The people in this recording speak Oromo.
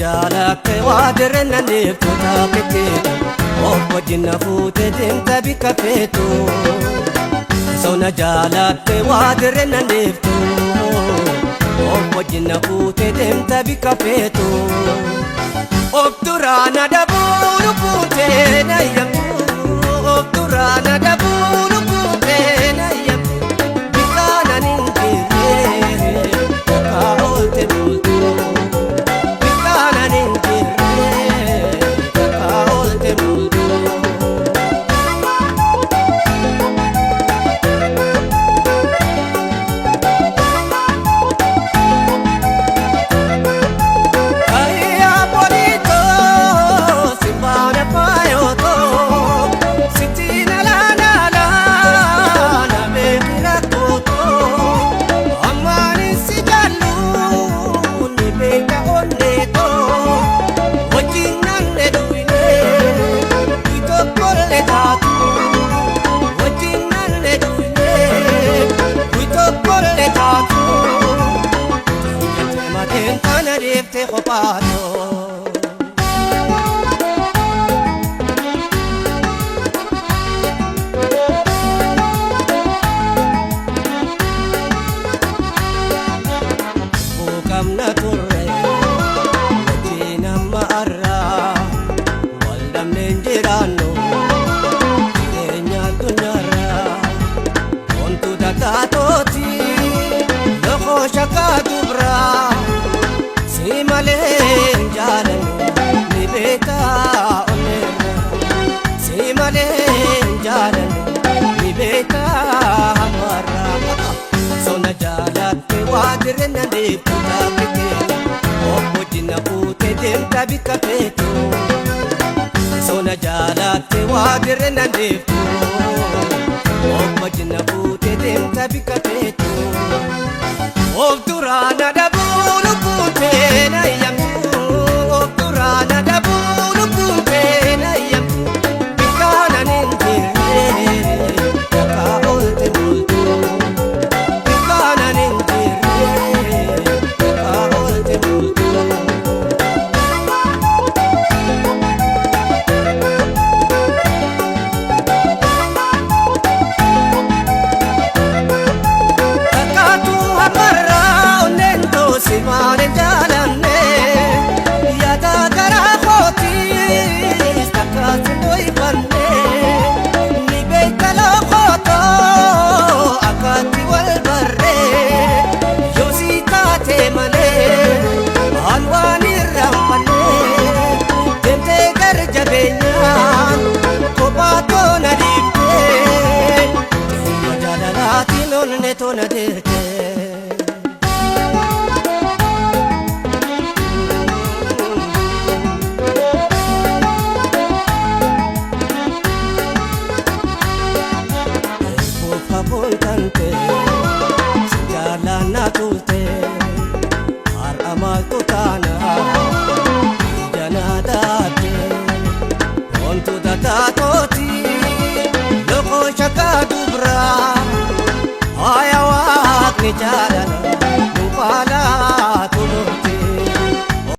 jaalate waadirrenna neeftu taapheteetu of wajjin fuute deemta bikka feetu sona jaalate waadirrenna neeftu of wajjin fuute deemta bikka feetu of duraana dabuunu fuute nayyamu of duraana dabuunu fuute nayyamu bikaana ninjirree kaa oolte bultu Bukamna turre wajjin amma arraa wal dhabneen jiraannu jireenya addunyaarraa ontu dagaatooti lokoo shakkaa dubraa si malee jaalannu ni beekaa onneerraa si malee jaalannu ni beekaa hamarraa sona jaalatte waadirrenna neeftu taapheteetu of wajjin fuute deemta bikka feetu sona jaalatte waadirrenna neeftu of wajjin fuute deemta bikka feetu of duraana dabuunu fuute nayyamu of duraana dabuunu fuute nayyamu bikaana ninjirree kaa oolte bultu Simane jalanne yada gara khoti stakat doi banne ni beitalo khoto akati wal barre yosita te mane anwani rampane temte gar jabenyan kopato nadite jalalati non ne to nadite Apontante, jalana tulte, har amal tutana, janadate, ontu datatoti, loko shaka dubra, ayawak ni jalana.